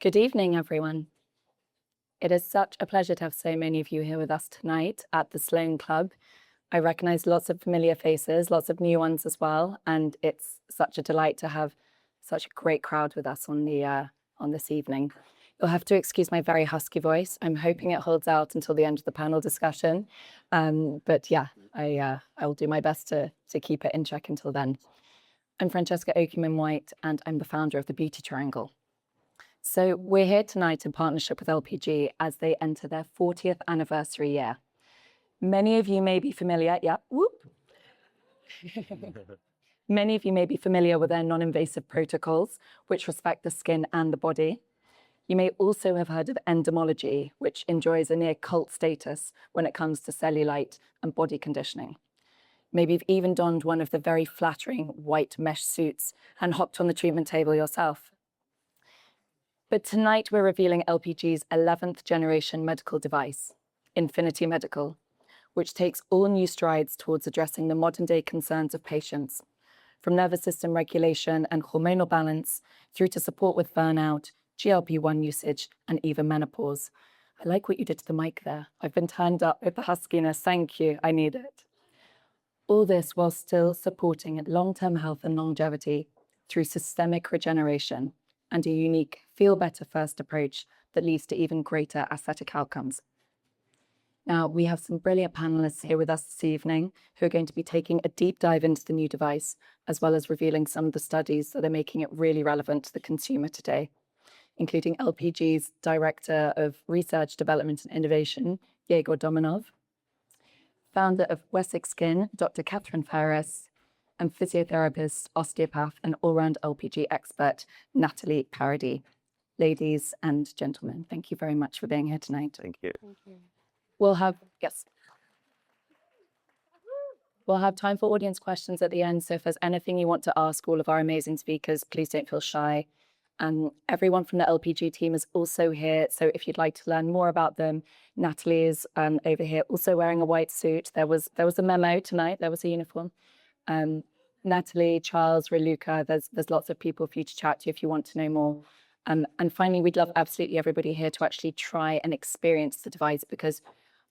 Good evening, everyone. It is such a pleasure to have so many of you here with us tonight at the Sloane Club. I recognize lots of familiar faces, lots of new ones as well, and it's such a delight to have such a great crowd with us on this evening. You'll have to excuse my very husky voice. I'm hoping it holds out until the end of the panel discussion, but yeah, I will do my best to keep it in check until then. I'm Francesca Ogiermann-White, and I'm the founder of the Beauty Triangle. So we're here tonight in partnership with LPG as they enter their 40th anniversary year. Many of you may be familiar, Many of you may be familiar with their non-invasive protocols, which respect the skin and the body. You may also have heard of endomology, which enjoys a near cult status when it comes to cellulite and body conditioning. Maybe you've even donned one of the very flattering white mesh suits and hopped on the treatment table yourself. But tonight we're revealing LPG's 11th generation medical device, Infinity Medical, which takes all new strides towards addressing the modern day concerns of patients, from nervous system regulation and hormonal balance through to support with burnout, GLP-1 usage, and even menopause. I like what you did to the mic there. I've been turned up with the huskiness. Thank you. I need it. All this while still supporting long-term health and longevity through systemic regeneration and a unique feel better first approach that leads to even greater aesthetic outcomes. Now, we have some brilliant panelists here with us this evening who are going to be taking a deep dive into the new device, as well as revealing some of the studies that are making it really relevant to the consumer today, including LPG's Director of Research, Development and Innovation, Yegor Domanov, founder of Wessex Skin, Dr Catherine Fairris, and physiotherapist, osteopath, and all-round LPG expert, Nathalie Paradis. Ladies and gentlemen, thank you very much for being here tonight. Thank you. Thank you. We'll have time for audience questions at the end. So if there's anything you want to ask all of our amazing speakers, please don't feel shy. Everyone from the LPG team is also here. So if you'd like to learn more about them, Nathalie is over here also wearing a white suit. There was a memo tonight. There was a uniform. Nathalie, Charles, Raluca, there's lots of people for you to chat to if you want to know more. And finally, we'd love absolutely everybody here to actually try and experience the device, because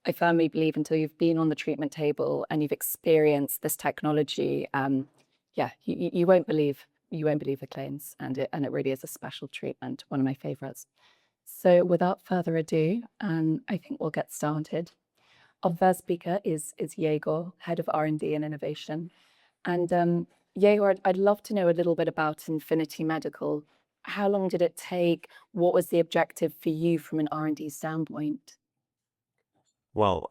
I firmly believe until you've been on the treatment table and you've experienced this technology, you won't believe the claims, and it really is a special treatment, one of my favorites. So without further ado, I think we'll get started. Our first speaker is Yegor, Head of R&D and Innovation. And Yegor, I'd love to know a little bit about Infinity Medical. How long did it take? What was the objective for you from an R&D standpoint? Well,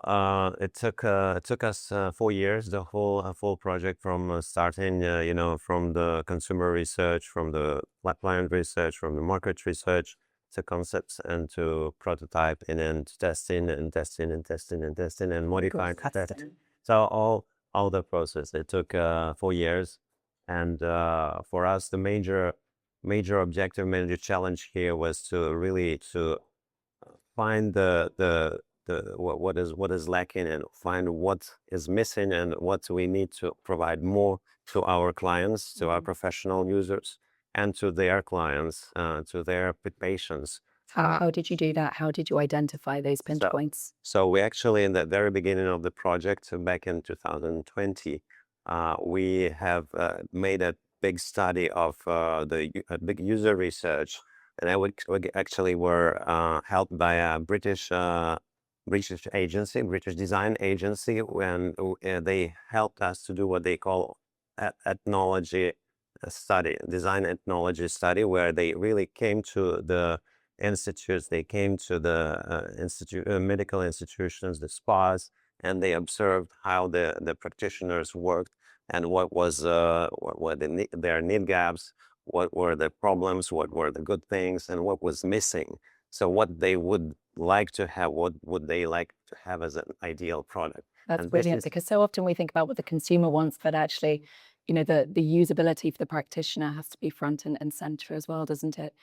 it took us 4 years, the whole project, from starting, from the consumer research, from the client research, from the market research, to concepts and to prototype, and then to testing and modifying test. So all the process. It took 4 years, and for us, the major objective, major challenge here was to really find what is lacking, and find what is missing, and what we need to provide more to our clients, to our professional users, and to their clients, to their patients. How did you do that? How did you identify those pinch points? So we actually, in the very beginning of the project, back in 2020, we have made a big study of the big user research, and we actually were helped by a British agency, British design agency, when they helped us to do what they call ethnology study, design ethnology study, where they really came to the institutes, they came to the medical institutions, the spas, and they observed how the practitioners worked, and what was their need gaps, what were the problems, what were the good things, and what was missing. So what they would like to have, what would they like to have as an ideal product. That's brilliant, because so often we think about what the consumer wants, but actually, the usability for the practitioner has to be front and center as well, doesn't it?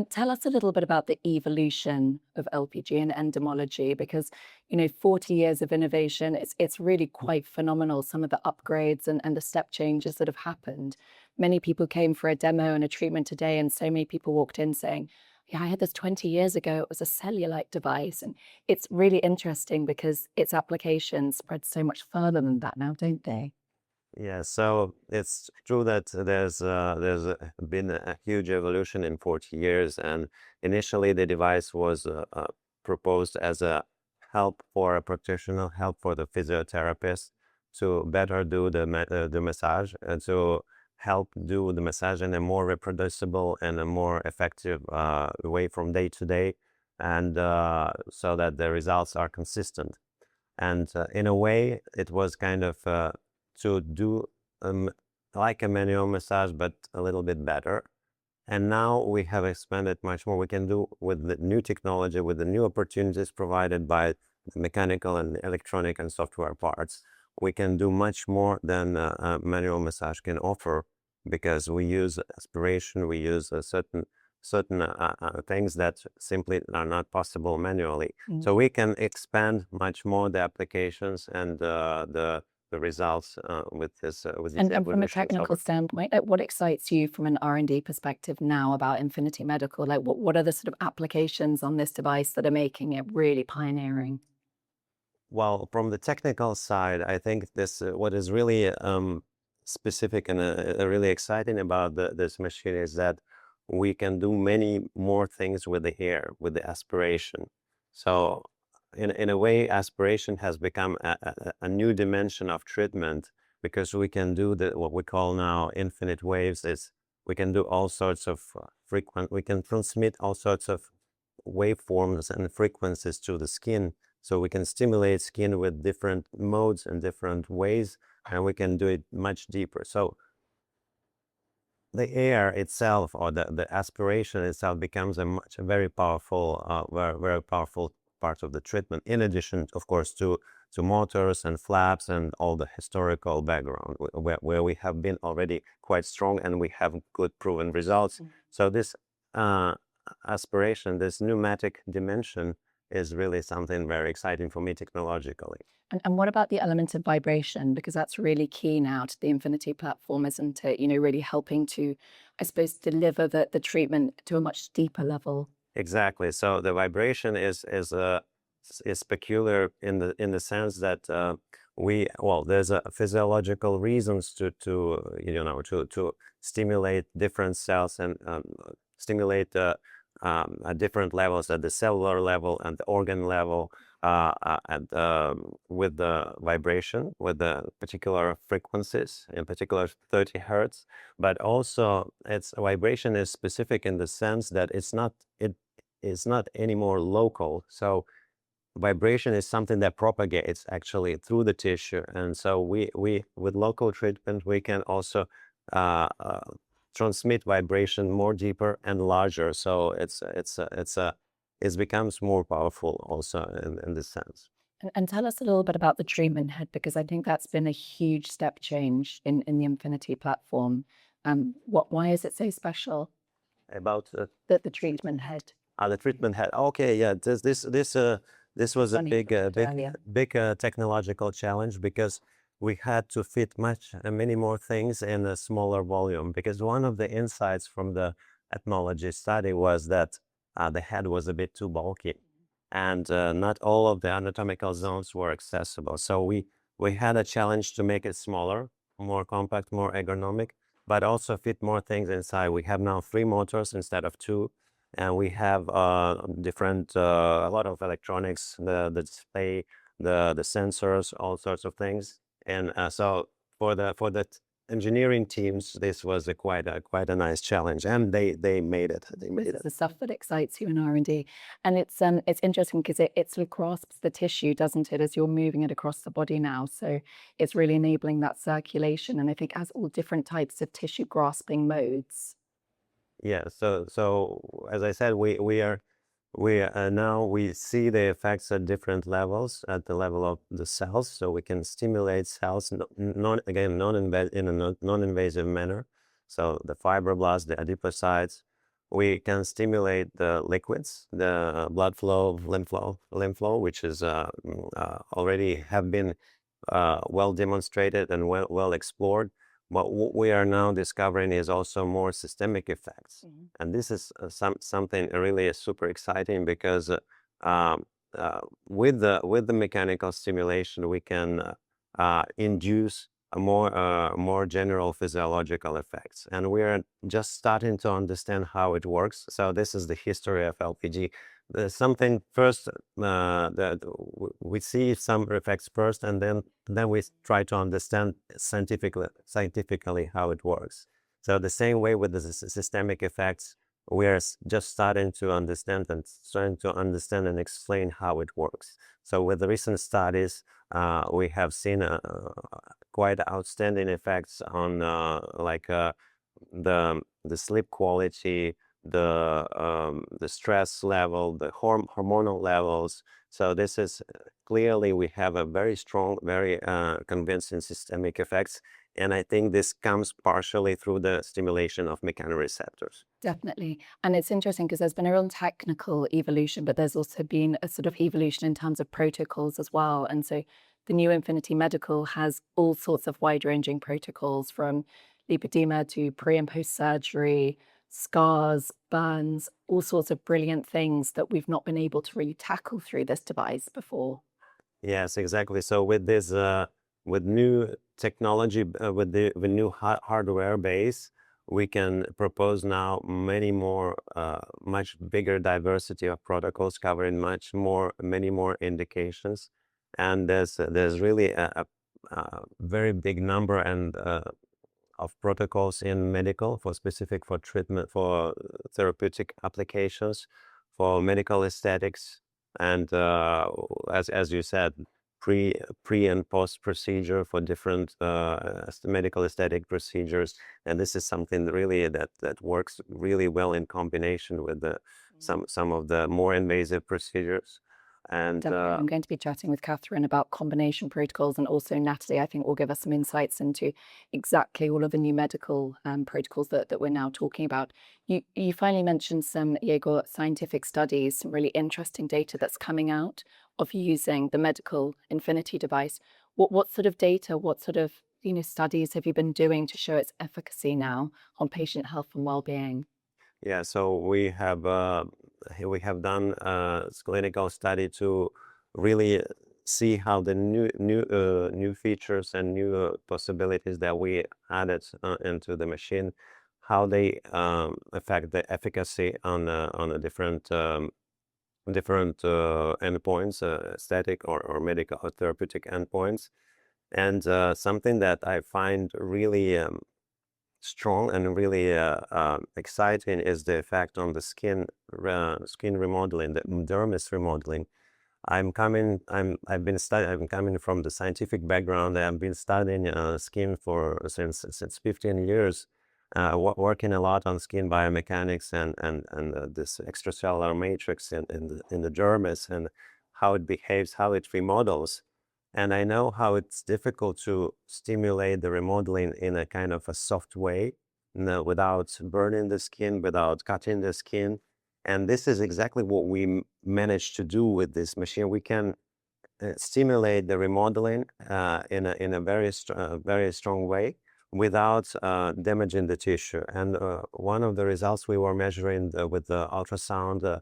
Tell us a little bit about the evolution of LPG and endomology, because 40 years of innovation, it's really quite phenomenal, some of the upgrades and the step changes that have happened. Many people came for a demo and a treatment today, and so many people walked in saying, Yeah, I had this 20 years ago. It was a cellulite device, and it's really interesting because its applications spread so much further than that now, don't they? Yeah, so it's true that been a huge evolution in 40 years, and initially the device was proposed as a help for a practitioner, help for the physiotherapist to better do the massage, and to help do the massage in a more reproducible and a more effective way from day to day, and so that the results are consistent. And in a way, it was kind of to do um, like a manual massage, but a little bit better. And now we have expanded much more. We can do with the new technology, with the new opportunities provided by the mechanical and electronic and software parts. We can do much more than a manual massage can offer, because we use aspiration, we use a certain things that simply are not possible manually. So we can expand much more the applications and the results with this with these And from a evolutions technical over. standpoint, like what excites you from an R&D perspective now about Infinity Medical? Like what are the sort of applications on this device that are making it really pioneering? Well, from the technical side, I think this what is really specific and really exciting about this machine is that we can do many more things with the hair, with the aspiration. So, in a way, aspiration has become a new dimension of treatment, because we can do what we call now infinite waves. Is we can do all sorts of we can transmit all sorts of waveforms and frequencies to the skin, so we can stimulate skin with different modes and different ways, and we can do it much deeper. So the air itself, or the aspiration itself, becomes a very powerful, very powerful part of the treatment. In addition, of course, to motors and flaps and all the historical background where we have been already quite strong and we have good proven results. So this uh, aspiration, this pneumatic dimension, is really something very exciting for me technologically. And what about the element of vibration? Because that's really key now to the Infinity platform, isn't it? You know, really helping to, I suppose, deliver the treatment to a much deeper level. Exactly. So the vibration is peculiar in the sense that there's a physiological reasons to stimulate different cells and stimulate at different levels, at the cellular level and the organ level, and with the vibration, with the particular frequencies, in particular 30 hertz. But also, its vibration is specific in the sense that it is not anymore local. So vibration is something that propagates actually through the tissue, and so we with local treatment we can also uh, uh, transmit vibration more deeper and larger. So it becomes more powerful also in this sense. And tell us a little bit about the treatment head, because I think that's been a huge step change in the Infinity platform. Why is it so special, About that the treatment head? the treatment head. Okay, yeah, this was a Funny big, about it earlier. big technological challenge, because we had to fit many more things in a smaller volume. Because one of the insights from the ethnology study was that the head was a bit too bulky, and not all of the anatomical zones were accessible. So we had a challenge to make it smaller, more compact, more ergonomic, but also fit more things inside. We have now 3 motors instead of 2, and we have different a lot of electronics, the display, the sensors, all sorts of things. And so for the engineering teams, this was quite a nice challenge, and they made it. They made This it. is the stuff that excites you in R&D. And it's interesting because it sort of grasps the tissue, doesn't it, as you're moving it across the body now. So it's really enabling that circulation, and I think has all different types of tissue grasping modes. Yeah, so as I said, we now we see the effects at different levels, at the level of the cells, so we can stimulate cells in a non-invasive manner. So the fibroblasts, the adipocytes, we can stimulate the liquids, the blood flow, lymph flow, which is already have been well demonstrated and well explored. But what we are now discovering is also more systemic effects. And this is something really super exciting because um, with the mechanical stimulation, we can induce a more general physiological effects. And we are just starting to understand how it works. So this is the history of LPG. There's something first that we see some effects first, and then we try to understand scientifically how it works. So the same way with the systemic effects, we are just starting to understand and explain how it works. So with the recent studies, we have seen quite outstanding effects on the sleep quality, the stress level, the hormonal levels. So this is clearly we have a very strong, very convincing systemic effects. And I think this comes partially through the stimulation of mechanoreceptors. Definitely. And it's interesting because there's been a real technical evolution, but there's also been a sort of evolution in terms of protocols as well. And so the new Infinity Medical has all sorts of wide-ranging protocols, from lipedema to pre and post-surgery, scars, burns, all sorts of brilliant things that we've not been able to really tackle through this device before. Yes, exactly. So with this, with new technology, with the new hardware base, we can propose now many more, much bigger diversity of protocols covering many more indications, and there's really a very big number and of protocols in medical for specific for treatment for therapeutic applications, for medical aesthetics, and as you said, pre and post procedure for different medical aesthetic procedures. And this is something really that works really well in combination with some of the more invasive procedures. And Definitely. I'm going to be chatting with Catherine about combination protocols, and also Nathalie, I think, will give us some insights into exactly all of the new medical protocols that we're now talking about. You finally mentioned some, Yegor, scientific studies, some really interesting data that's coming out of using the medical Infinity device. What sort of data, what sort of studies have you been doing to show its efficacy now on patient health and well-being? yeah, so we have done a clinical study to really see how the new features and new possibilities that we added into the machine, how they affect the efficacy on a different endpoints, aesthetic or medical or therapeutic endpoints. And something that I find really strong and really exciting is the effect on the skin remodeling, the dermis remodeling. I'm coming from the scientific background. I've been studying skin since 15 years, working a lot on skin biomechanics and this extracellular matrix in the dermis, and how it behaves, how it remodels. And I know how it's difficult to stimulate the remodeling in a kind of a soft way, without burning the skin, without cutting the skin. And this is exactly what we managed to do with this machine. We can stimulate the remodeling in a very strong way without damaging the tissue. And one of the results we were measuring with the ultrasound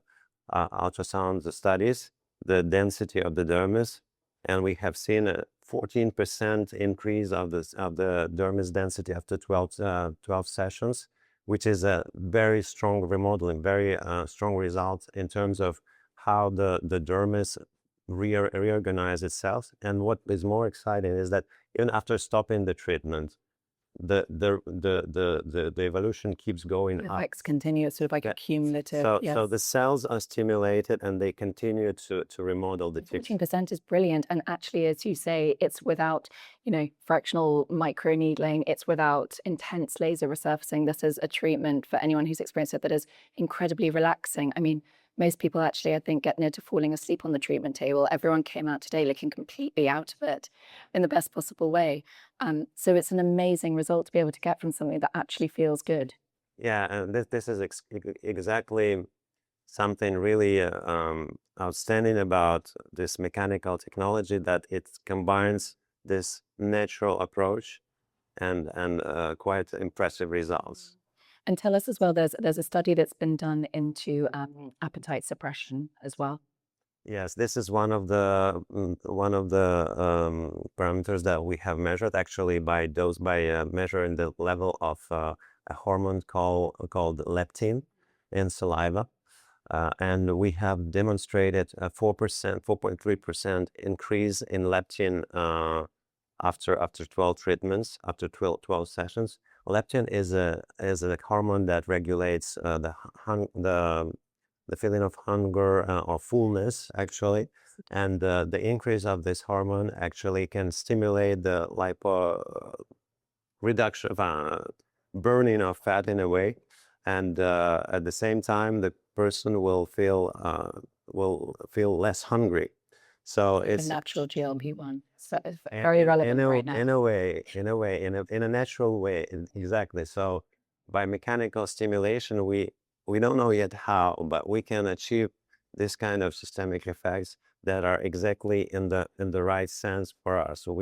studies, the density of the dermis, and we have seen a 14% increase of the dermis density after 12 sessions, which is a very strong remodeling, very strong result in terms of how the dermis reorganize itself. And what is more exciting is that even after stopping the treatment, the evolution keeps going up. Effects continue, sort of like a cumulative. So, Yes. so the cells are stimulated and they continue to remodel the tissue. 14% is brilliant. And actually, as you say, it's without, fractional microneedling. It's without intense laser resurfacing. This is a treatment for anyone who's experienced it that is incredibly relaxing. I mean, most people actually, I think, get near to falling asleep on the treatment table. Everyone came out today looking completely out of it in the best possible way. So it's an amazing result to be able to get from something that actually feels good. Yeah, and this is exactly something really outstanding about this mechanical technology, that it combines this natural approach and quite impressive results. And tell us as well, there's a study that's been done into appetite suppression as well. Yes, this is one of the parameters that we have measured actually by measuring the level of a hormone called leptin in saliva, and we have demonstrated a 4.3% increase in leptin after 12 treatments, after 12 sessions. Leptin is a hormone that regulates the feeling of hunger or fullness, actually. And the increase of this hormone actually can stimulate the reduction, burning of fat in a way. And at the same time, the person will feel less hungry. So It's it's a natural GLP-1. So it's very relevant right now. in a natural way, exactly. So by mechanical stimulation, we don't know yet how, but we can achieve this kind of systemic effects that are exactly in the right sense for us. So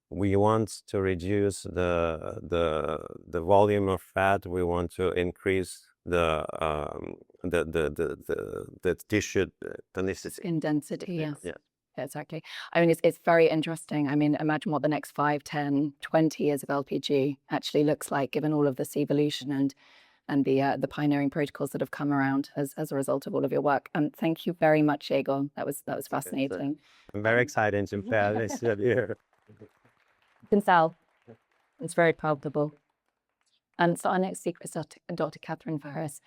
we want to reduce the volume of fat. We want to increase the tissue tonicity. Skin density, yes. Yeah. Exactly. I mean, it's very interesting. I mean, imagine what the next 5, 10, 20 years of LPG actually looks like, given all of this evolution and the pioneering protocols that have come around as a result of all of your work. And thank you very much, Yegor. That was fascinating. I'm very excited to share this with you. You can tell. It's very palpable. And so our next speaker is Dr. Catherine Fairris.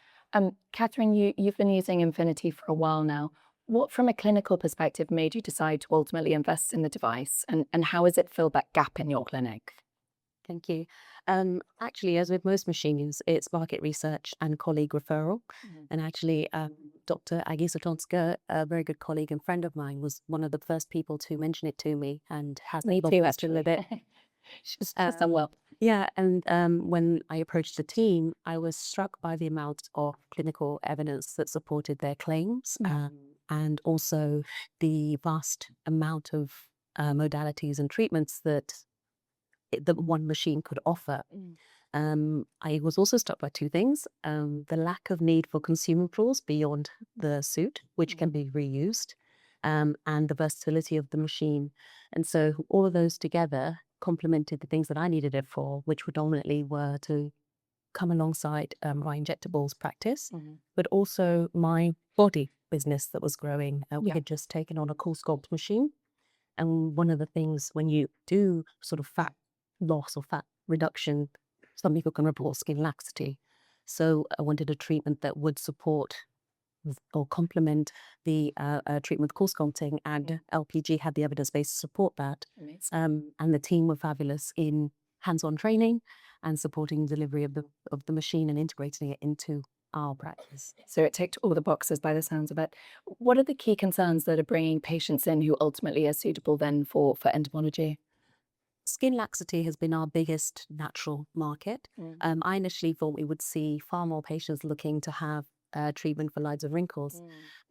Catherine, you've been using Infinity for a while now. What, from a clinical perspective, made you decide to ultimately invest in the device, and how has it filled that gap in your clinic? Thank you. Actually, as with most machines, it's market research and colleague referral. And actually, Dr. Agi Sotonska, a very good colleague and friend of mine, was one of the first people to mention it to me and has Me too, actually. A bit. She's done well. Yeah, and when I approached the team, I was struck by the amount of clinical evidence that supported their claims, and also the vast amount of modalities and treatments that one machine could offer. I was also struck by two things: the lack of need for consumables beyond the suit, which can be reused, and the versatility of the machine. And so all of those together complemented the things that I needed it for, which predominantly were to come alongside my injectables practice, but also my body business that was growing. We had just taken on a CoolSculpt machine. And one of the things when you do sort of fat loss or fat reduction, some people can report skin laxity. So I wanted a treatment that would support or complement the treatment with CoolSculpting, and LPG had the evidence base to support that. And the team were fabulous in hands-on training and supporting delivery of the machine and integrating it into our practice. So it ticked all the boxes by the sounds of it. What are the key concerns that are bringing patients in who ultimately are suitable then for entomology? Skin laxity has been our biggest natural market. I initially thought we would see far more patients looking to have treatment for lines of wrinkles.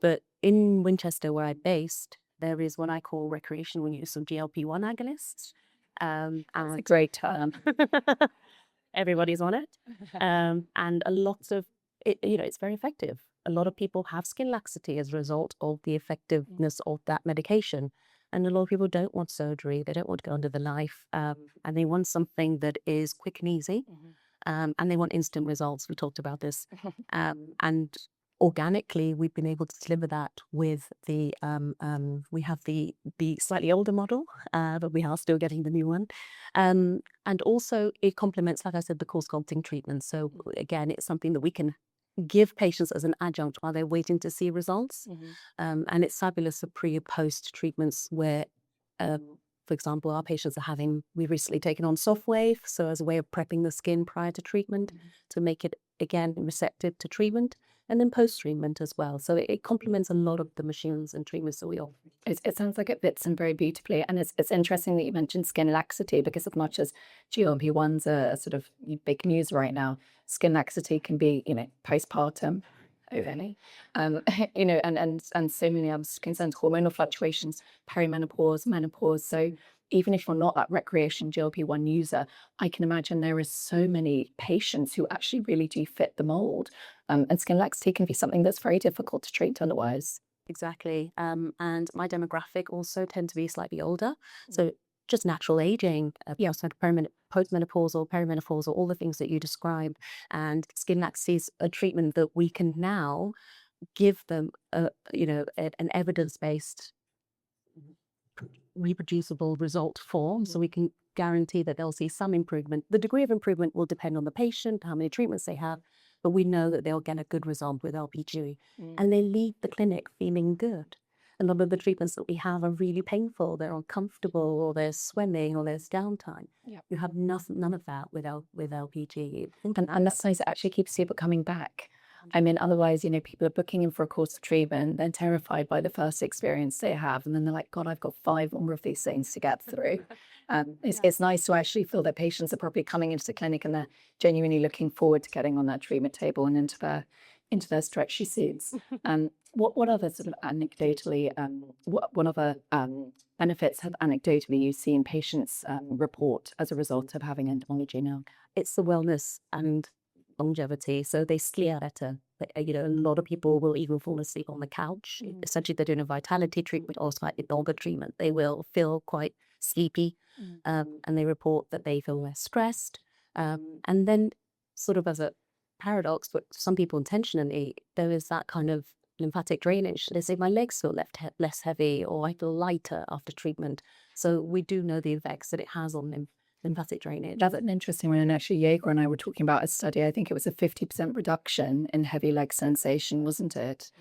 But in Winchester, where I'm based, there is what I call recreational use of GLP-1 agonists. That's a great term. Everybody's on it. And a lot of it, it's very effective. A lot of people have skin laxity as a result of the effectiveness of that medication. And a lot of people don't want surgery. They don't want to go under the knife. And they want something that is quick and easy. And they want instant results. We talked about this. And organically, we've been able to deliver that with we have the slightly older model, but we are still getting the new one. And also it complements, like I said, the CoolSculpting treatment. So again, it's something that we can give patients as an adjunct while they're waiting to see results. And it's fabulous for pre and post treatments where, for example, our patients we've recently taken on SoftWave, so as a way of prepping the skin prior to treatment to make it, again, receptive to treatment, and then post-treatment as well. So it complements a lot of the machines and treatments that we offer. It sounds like it fits in very beautifully. And it's interesting that you mentioned skin laxity, because as much as GLP-1s are sort of big news right now, skin laxity can be, postpartum, overly, and so many other concerns, hormonal fluctuations, perimenopause, menopause. So, even if you're not that recreation GLP-1 user, I can imagine there is so many patients who actually really do fit the mold. And skin laxity can be something that's very difficult to treat otherwise. Exactly. And my demographic also tend to be slightly older. So just natural aging, postmenopausal, perimenopausal, all the things that you describe. And skin laxity is a treatment that we can now give them, an evidence-based, reproducible result for. So we can guarantee that they'll see some improvement. The degree of improvement will depend on the patient, how many treatments they have, but we know that they'll get a good result with LPG. And they leave the clinic feeling good. A lot of the treatments that we have are really painful. They're uncomfortable, or there's swelling, or there's downtime. Yep. You have none of that with LPG. And that's nice. It actually keeps people coming back. I mean, otherwise, people are booking in for a course of treatment. They're terrified by the first experience they have. And then they're like, God, I've got 5 more of these things to get through. It's nice to actually feel that patients are probably coming into the clinic and they're genuinely looking forward to getting on that treatment table and into their stretchy suits. What other sort of anecdotally, what other benefits have anecdotally you seen patients report as a result of having entomology now? It's the wellness and longevity. So they sleep better. A lot of people will even fall asleep on the couch. Essentially, they're doing a vitality treatment or slightly longer treatment. They will feel quite sleepy, and they report that they feel less stressed. And then, sort of as a paradox, but some people intentionally, there is that kind of lymphatic drainage. They say, my legs feel less heavy, or I feel lighter after treatment. So we do know the effects that it has on lymphatic drainage. That's an interesting one. And actually, Yegor and I were talking about a study. I think it was a 50% reduction in heavy leg sensation, wasn't it?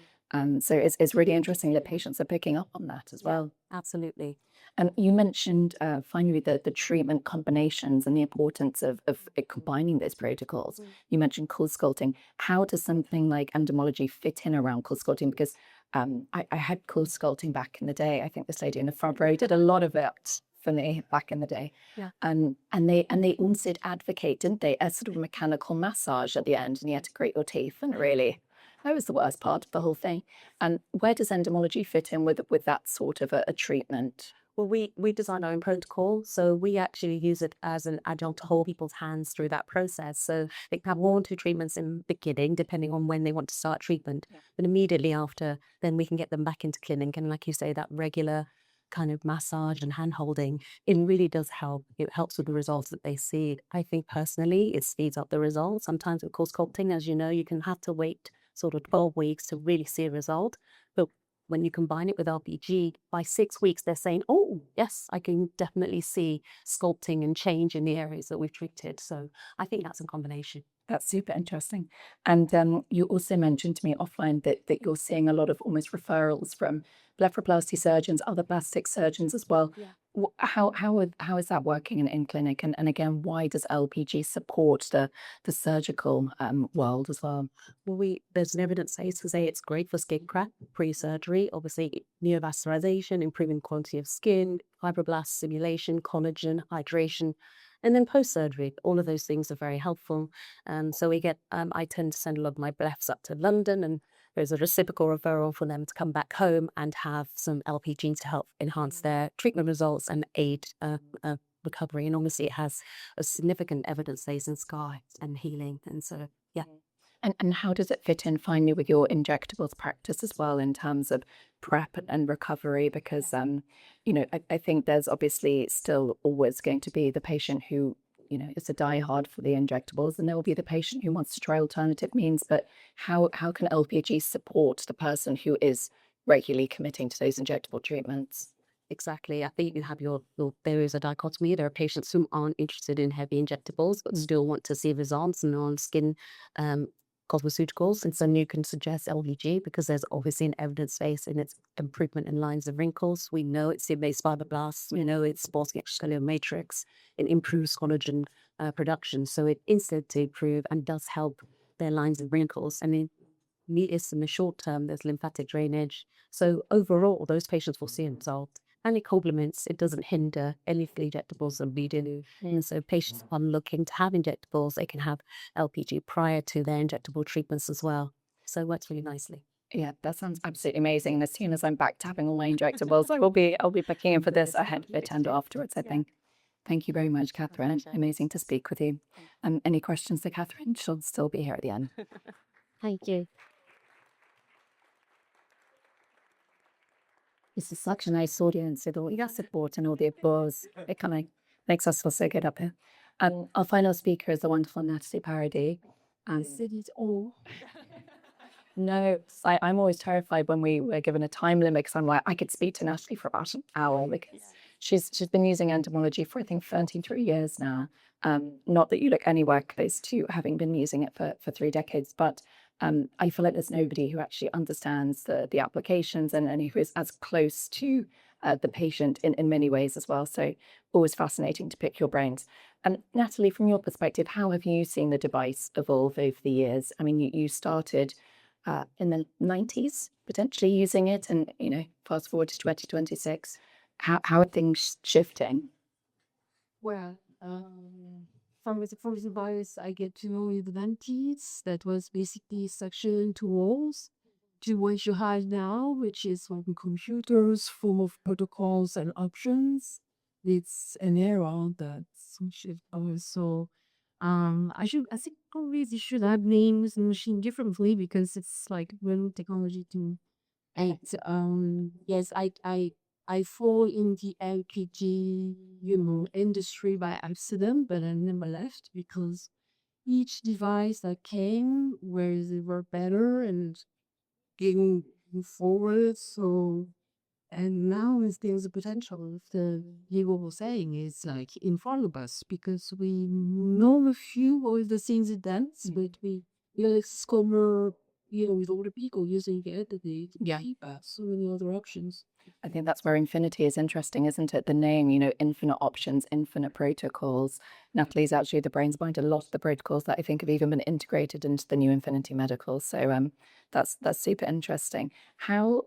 So it's really interesting that patients are picking up on that as well. Absolutely. And you mentioned finally the treatment combinations and the importance of combining those protocols. You mentioned cool sculpting. How does something like entomology fit in around cool sculpting? Because I had cool sculpting back in the day. I think this lady in the front row did a lot of it for me back in the day. Yeah. And they also did advocate, didn't they, a sort of mechanical massage at the end, and you had to grate your teeth, and really, that was the worst part of the whole thing. And where does entomology fit in with that sort of a treatment? Well, we design our own protocol, so we actually use it as an adjunct to hold people's hands through that process. So they can have 1 or 2 treatments in the beginning, depending on when they want to start treatment. But immediately after, then we can get them back into clinic. And like you say, that regular kind of massage and hand holding, it really does help. It helps with the results that they see. I think personally, it speeds up the results. Sometimes with cool sculpting, as you know, you can have to wait sort of 12 weeks to really see a result. But when you combine it with LPG, by 6 weeks, they're saying, oh, yes, I can definitely see sculpting and change in the areas that we've treated. So I think that's a combination. That's super interesting. And you also mentioned to me offline that you're seeing a lot of almost referrals from blepharoplasty surgeons, other plastic surgeons as well. Yeah. How is that working in clinic? And again, why does LPG support the surgical world as well? Well, there's an evidence base to say it's great for skin prep pre-surgery. Obviously, neovascularization, improving quality of skin, fibroblast stimulation, collagen, hydration. And then post-surgery, all of those things are very helpful. So we get, I tend to send a lot of my blephs up to London, and there's a reciprocal referral for them to come back home and have some LPG to help enhance their treatment results and aid recovery. And obviously it has a significant evidence base in scar and healing. And so, yeah. And how does it fit in finally with your injectables practice as well in terms of prep and recovery? Because, I think there's obviously still always going to be the patient who, is a diehard for the injectables, and there will be the patient who wants to try alternative means. But how can LPG support the person who is regularly committing to those injectable treatments? Exactly. I think you have there is a dichotomy. There are patients who aren't interested in heavy injectables, but still want to see results and on skin cosmeceuticals. And so you can suggest LPG because there's obviously an evidence base in its improvement in lines of wrinkles. We know it stimulates fibroblasts. We know it supports the extracellular matrix. It improves collagen production. So it instantly improves and does help their lines of wrinkles. And in the short term, there's lymphatic drainage. So overall, those patients will see a result. And it complements, it doesn't hinder any of the injectables that we do. And so patients are looking to have injectables, they can have LPG prior to their injectable treatments as well. So it works really nicely. Yeah, that sounds absolutely amazing. And as soon as I'm back tapping all my injectables, I'll be booking in for this ahead of it and afterwards, I think. Thank you very much, Catherine. Amazing to speak with you. Any questions to Catherine? She'll still be here at the end. Thank you. This is such a nice audience with all your support and all the applause. It kind of makes us feel so good up here. Our final speaker is the wonderful Nathalie Paradis. Said it all. No, I'm always terrified when we were given a time limit because I'm like, I could speak to Nathalie for about an hour because she's been using entomology for I think 33 years now. Not that you look anywhere close to having been using it for 3 decades, but I feel like there's nobody who actually understands the applications and who is as close to the patient in many ways as well. So always fascinating to pick your brains. And Nathalie, from your perspective, how have you seen the device evolve over the years? I mean, you started in the 90s, potentially using it, and fast forward to 2026. How are things shifting? Well, from the device, I get to know in the 90s. That was basically suction to walls to what you have now, which is like computers full of protocols and options. It's an era that's shifted also. I think probably they should have names the machine differently because it's like real technology to act. Yes, I fall in the LPG, industry by accident, but I never left because each device that came where they were better and getting forward. So, and now is there's a potential. The Yegor was saying is like in front of us because we know a few of the things it does, but we discover, with all the people using it, the so many other options. I think that's where Infinity is interesting, isn't it? The name, infinite options, infinite protocols. Natalie's actually the brains behind a lot of the protocols that I think have even been integrated into the new Infinity Medical. So that's super interesting. How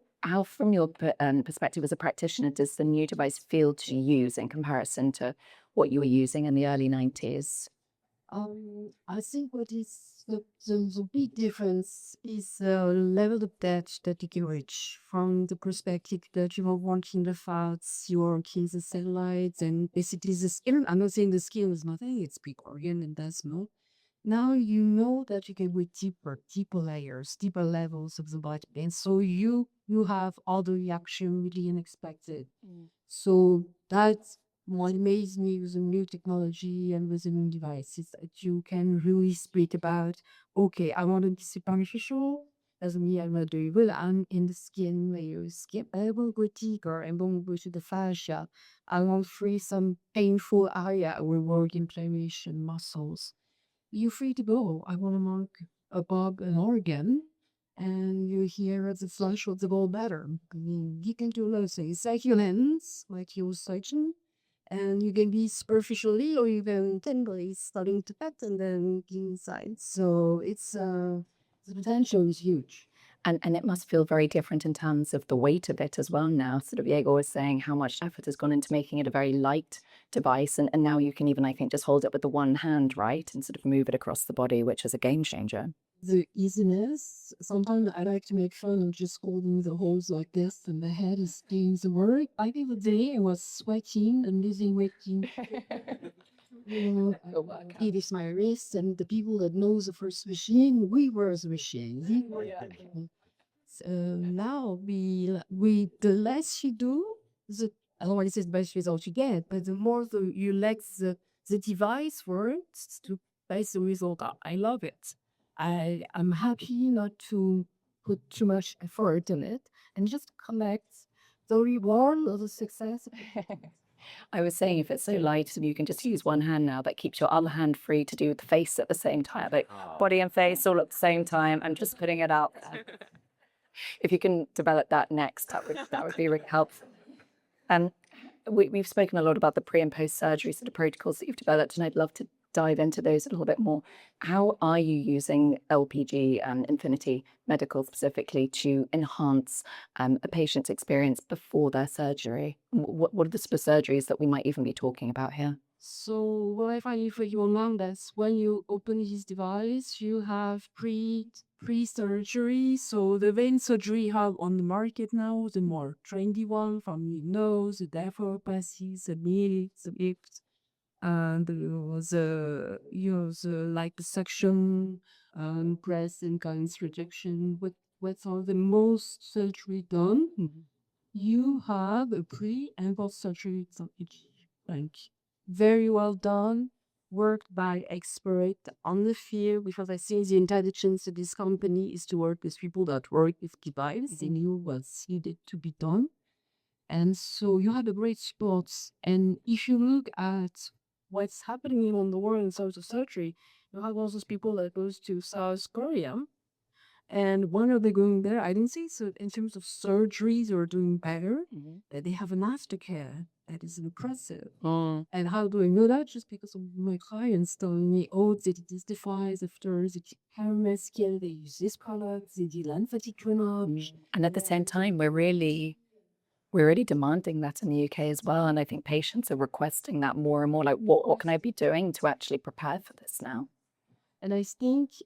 from your perspective as a practitioner, does the new device feel to use in comparison to what you were using in the early 90s? I think what is the big difference is the level of depth that you can reach from the perspective that you are working the files, you are working the satellites, and basically the skill. I'm not saying the skill is nothing, it's big organ and that's no. Now you know that you can go deeper layers, deeper levels of the body, and so you have all the reaction really unexpected. So that's what amazed me with the new technology and with the new devices that you can really speak about. Okay, I want to be superficial. As me, I'm not doing well. I'm in the skin layer, skin. I will go deeper and will go to the fascia. I want free some painful area where work inflammation, muscles. You're free to go. I want to mark above an organ, and you hear the flush of the ball better. I mean, you can do a lot of things. Like your lens, like your surgeon, and you can be superficially or even tendrily starting to pet and then inside. So it's the potential is huge. And it must feel very different in terms of the weight of it as well now. Sort of Yegor was saying how much effort has gone into making it a very light device. And now you can even, I think, just hold it with the one hand, right? And sort of move it across the body, which is a game changer. The easiness. Sometimes I like to make fun of just holding the hose like this and the head is doing the work. I think the day I was sweating and losing weight. It is my wrist and the people that know the first machine, we were the machine. So now we the less you do, the I don't want to say the best result you get, but the more you let the device works to base the result up. I love it. I'm happy not to put too much effort in it and just collect the reward of the success. I was saying if it's so light and you can just use one hand now, that keeps your other hand free to do the face at the same time, like body and face all at the same time. I'm just putting it out there. If you can develop that next, that would be really helpful. We've spoken a lot about the pre and post surgery sort of protocols that you've developed, and I'd love to dive into those a little bit more. How are you using LPG and Infinity Medical specifically to enhance a patient's experience before their surgery? What are the sort of surgeries that we might even be talking about here? So what I find for your mom, that's when you open this device, you have pre-surgery. So the vein surgery you have on the market now, the more trendy one from your nose, the diaphragmoplasty, the mid, the hips, and the like the suction, breast and guns rejection. What's all the most surgery done? You have a pre and post surgery package. Like very well done, worked by expert on the field, because I think the intelligence of this company is to work with people that work with device. They knew what's needed to be done. And so you have a great support. And if you look at what's happening on the world in terms of surgery, you have all those people that goes to South Korea, and when are they going there? I didn't say so in terms of surgeries or doing better, that they have an aftercare that is impressive. And how do I know that? Just because of my clients telling me, oh, they did this device after they did pyramid skin, they use this product, they did lymphatic drainage. And at the same time, we're really demanding that in the UK as well. And I think patients are requesting that more and more. Like, what can I be doing to actually prepare for this now? And I think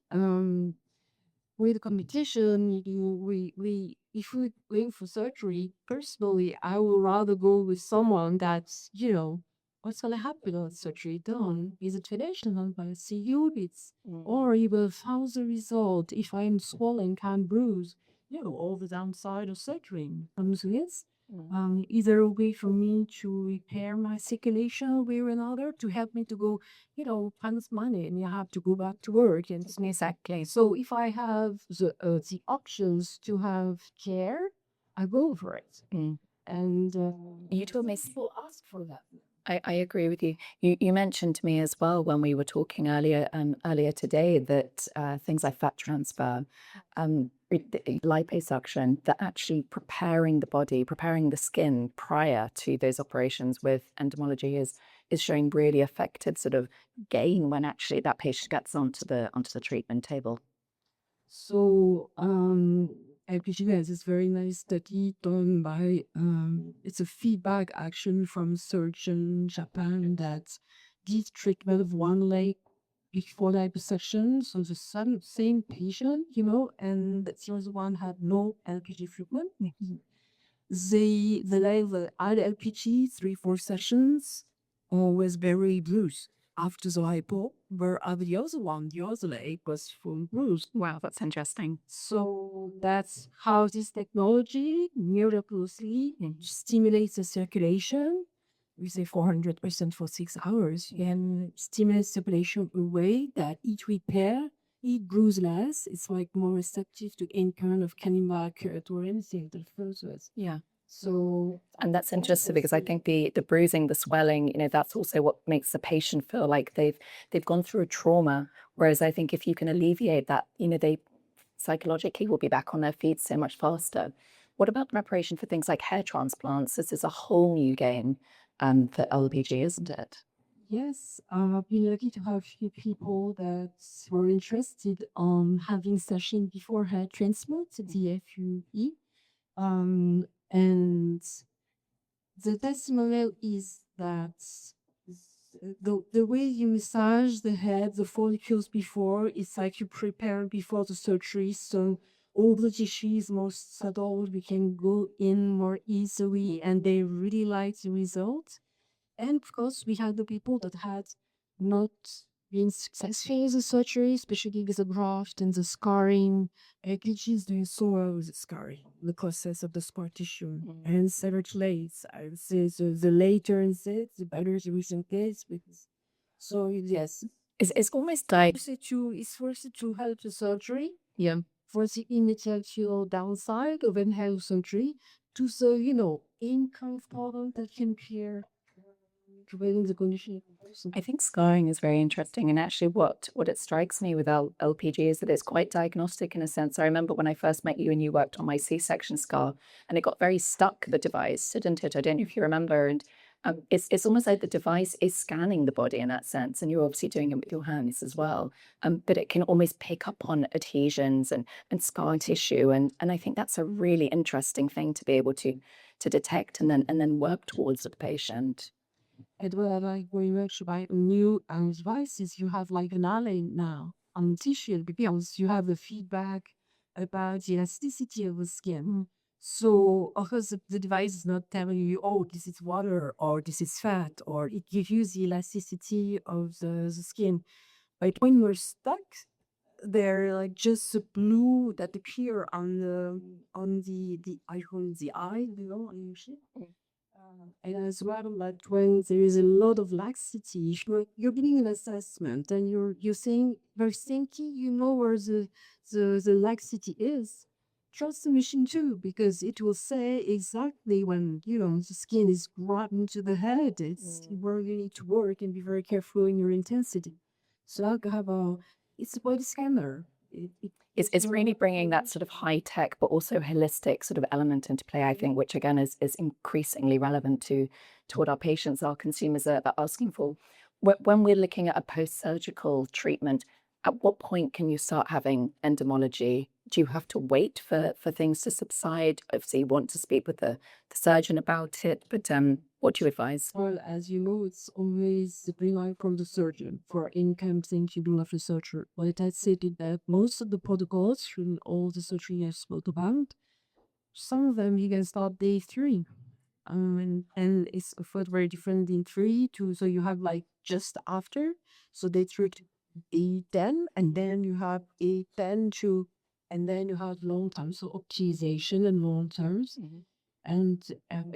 with the competition, if we're going for surgery, personally, I would rather go with someone that's, what's gonna happen on surgery done? Is it finished done by a units? Or even how's the result if I'm swollen, can bruise, all the downside of surgery comes with. Either a way for me to repair my circulation way or another to help me to go, times money and you have to go back to work. And Exactly. so if I have the options to have care, I go for it. And You told me people ask for that. I agree with you. You mentioned to me as well when we were talking earlier today that things like fat transfer, liposuction, that actually preparing the body, preparing the skin prior to those operations with entomology is showing really effective sort of gain when actually that patient gets onto the treatment table. So LPG has this very nice study done by it's a feedback action from surgeon Japan that did treatment of one leg before liposuction. So the same patient, and the other one had no LPG treatment. The leg that had LPG 3-4 sessions was very bruised after the hypo, where the other leg was full bruised. Wow, that's interesting. So that's how this technology miraculously stimulates the circulation. We say 400% for 6 hours, and stimulates circulation in a way that each repair, each bruise less. It's like more receptive to any kind of cannibal cut or anything that furthers. Yeah. So And that's interesting because I think the bruising, the swelling, that's also what makes the patient feel like they've gone through a trauma. Whereas I think if you can alleviate that, they psychologically will be back on their feet so much faster. What about the preparation for things like hair transplants? This is a whole new game for LPG, isn't it? yes, I've been lucky to have a few people that were interested on having session before hair transplant, the FUE. And the testimonial is that the way you massage the head, the follicles before, it's like you prepare before the surgery. So all the tissue is more subtle. We can go in more easily, and they really like the result. And of course, we had the people that had not been successful in the surgery, especially with the graft and the scarring. LPG is doing so well with the scarring, the process of the scar tissue. And several lates, I would say, the later in it, the better the recent case. So yes, It's almost like it's forced to help the surgery. yeah. For the immediate downside of an health surgery to the income problem that can appear prevailing the condition of the person. I think scarring is very interesting, and actually, what it strikes me with LPG is that it's quite diagnostic in a sense. I remember when I first met you and you worked on my C-section scar, and it got very stuck, the device, didn't it? I don't know if you remember. And it's almost like the device is scanning the body in that sense, and you're obviously doing it with your hands as well. But it can almost pick up on adhesions and scar tissue, and I think that's a really interesting thing to be able to detect and then work towards the patient. And what I like very much about new devices, you have like an ally now on tissue because you have the feedback about the elasticity of the skin. So, of course, the device is not telling you, oh, this is water or this is fat, or it gives you the elasticity of the skin. But when you're stuck, they're like just the blue that appear on the icon, the eye, on your sheet. And as well, like when there is a lot of laxity, you're giving an assessment and you're saying very simply, you know where the laxity is. Trust the machine too, because it will say exactly when the skin is grabbing to the head. It's where you need to work and be very careful in your intensity. So I have it's a body scanner. It's really bringing that sort of high tech, but also holistic sort of element into play, I think, which again is increasingly relevant to what our patients, our consumers are asking for. When we're looking at a post surgical treatment, at what point can you start having endomology? Do you have to wait for things to subside? Obviously, you want to speak with the surgeon about it, but what do you advise? Well, as you know, it's always the green light from the surgeon for any kind of thing you do after surgery. What I said is that most of the protocols from all the surgery I spoke about, some of them you can start day 3. And it's of course very different in 3 to, so you have like just after, so they treat A10 and then you have A10 to, and then you have long term, so optimization and long terms. And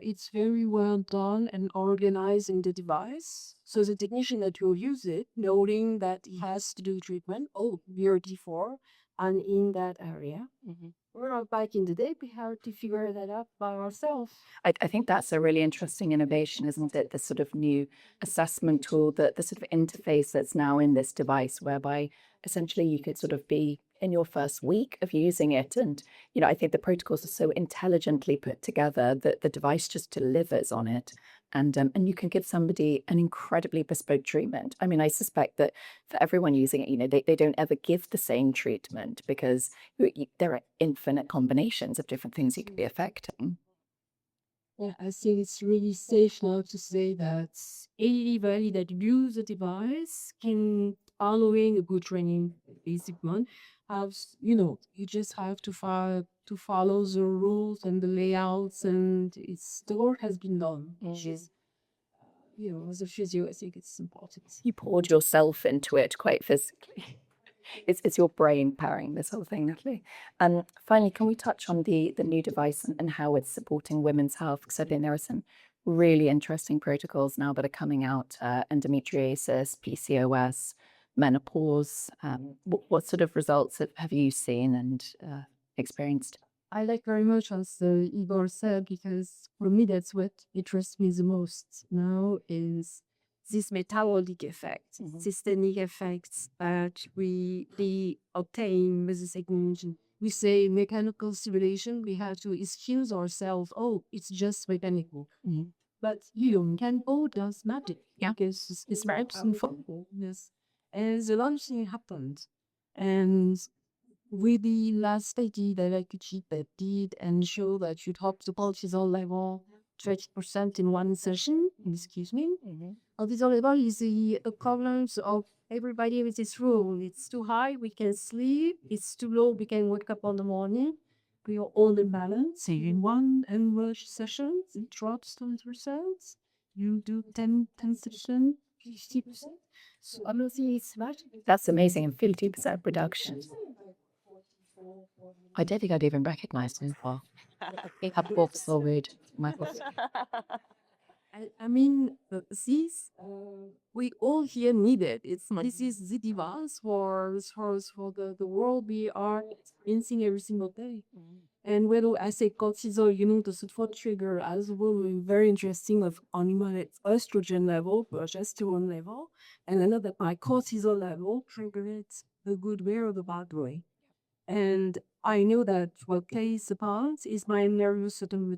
it's very well done and organized in the device. So the technician that will use it, knowing that he has to do treatment, oh, we're D4 and in that area. We're not back in the day, we have to figure that out by ourselves. I think that's a really interesting innovation, isn't it? The sort of new assessment tool, the sort of interface that's now in this device, whereby essentially you could sort of be in your first week of using it. And, I think the protocols are so intelligently put together that the device just delivers on it. And you can give somebody an incredibly bespoke treatment. I mean, I suspect that for everyone using it, they don't ever give the same treatment because there are infinite combinations of different things you could be affecting. Yeah, I think it's really safe now to say that anybody that use the device can, following a good training, basic one, you just have to follow the rules and the layouts, and the work has been done. Which is, as a physio, I think it's important. You poured yourself into it quite physically. It's your brain powering this whole thing, Nathalie. And finally, can we touch on the new device and how it's supporting women's health? Because I think there are some really interesting protocols now that are coming out: endometriosis, PCOS, menopause. What sort of results have you seen and experienced? I like very much as Igor said, because for me that's what interests me the most now is this metabolic effect, systemic effects that we obtain with this technology. We say mechanical stimulation, we have to excuse ourselves, oh, it's just mechanical. But mechanical does matter. Yeah. Because it's very powerful. Yes. And the launch thing happened. And with the last study that I could cheat that did and show that you'd hop the cortisol level 30% in one session, excuse me. Cortisol level is the equivalent of everybody with this rule. It's too high, we can sleep. It's too low, we can wake up on the morning. We are all in balance. So in one rush session, it drops 20%. You do 10 sessions, 50%. So I'm not saying it's much. That's amazing. And 50% reduction. I don't think I'd even recognize him before. I've walked forward. I mean, this we all here need it. This is the device for the world we are experiencing every single day. And when I say cortisol, the sulfate trigger as well, very interesting of animal estrogen level, progesterone level, and another by cortisol level triggers the good way or the bad way. And I know that what plays a part is my nervous system.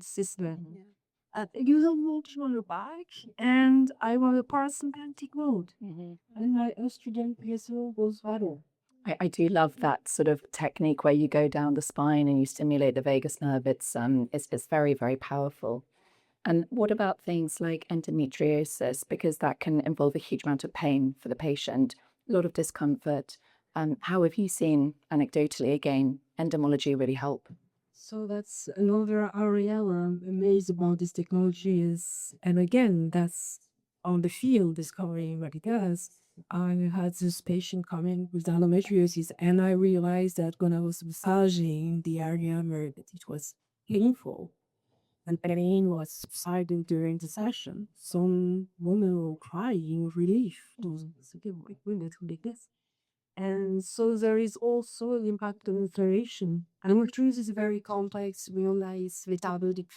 You don't want on your back, and I want a parasympathetic mode, and my estrogen PSO goes vital. I do love that sort of technique where you go down the spine and you stimulate the vagus nerve. It's very, very powerful. And what about things like endometriosis? Because that can involve a huge amount of pain for the patient, a lot of discomfort. How have you seen, anecdotally again, endomology really help? So that's another area where I'm amazed about this technology is, and again, that's on the field discovering what it does. I had this patient come in with endometriosis, and I realized that when I was massaging the area where it was painful, and pain was subsiding during the session, some women were crying relief. It was okay, wait, like this. And so there is also an impact on inflammation. Endometriosis is very complex. We realize metabolic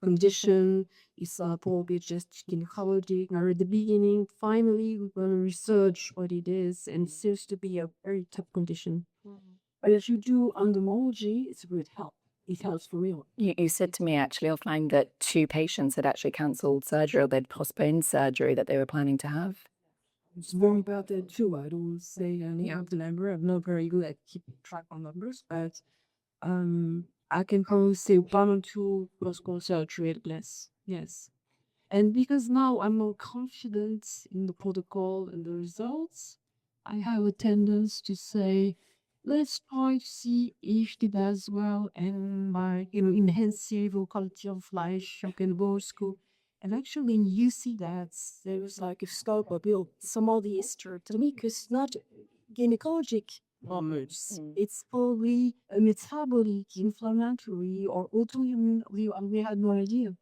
condition. It's probably just gynecology. Or at the beginning, finally, we're going to research what it is, and it seems to be a very tough condition. But if you do endomology, it's a good help. It helps for real. You said to me actually offline that 2 patients had actually cancelled surgery or they'd postponed surgery that they were planning to have. It's very about that too. I don't say any of the number. I'm not very good at keeping track on numbers, but I can probably say 1 or 2 postponed surgery at less. Yes. And because now I'm more confident in the protocol and the results, I have a tendency to say, let's try to see if it does well and by enhancing the quality of life in both school. And actually, you see that there was like a scope of build some of the history to me because it's not gynecologic problems. It's probably a metabolic, inflammatory, or autoimmune. We had no idea.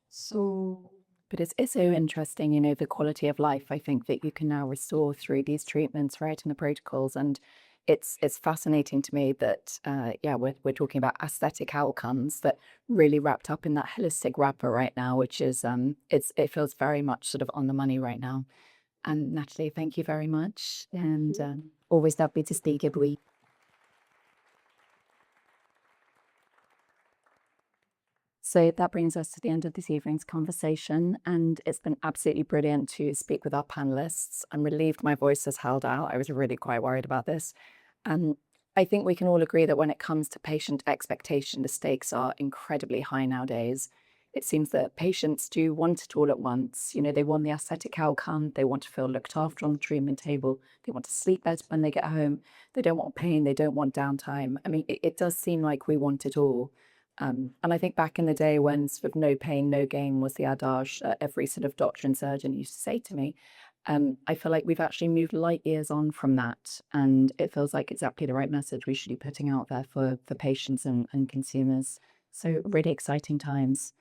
So But it's so interesting, you know, the quality of life I think that you can now restore through these treatments, right, and the protocols. And it's fascinating to me that, we're talking about aesthetic outcomes that really wrapped up in that holistic wrapper right now, which is, it feels very much sort of on the money right now. And Nathalie, thank you very much. And always lovely to speak with you. So that brings us to the end of this evening's conversation, and it's been absolutely brilliant to speak with our panelists. I'm relieved my voice has held out. I was really quite worried about this. I think we can all agree that when it comes to patient expectation, the stakes are incredibly high nowadays. It seems that patients do want it all at once. You know, they want the aesthetic outcome, they want to feel looked after on the treatment table, they want to sleep better when they get home, they don't want pain, they don't want downtime. I mean, it does seem like we want it all. And I think back in the day when sort of no pain, no gain was the adage every sort of doctor and surgeon used to say to me, I feel like we've actually moved light years on from that. And it feels like exactly the right message we should be putting out there for patients and consumers. So really exciting times.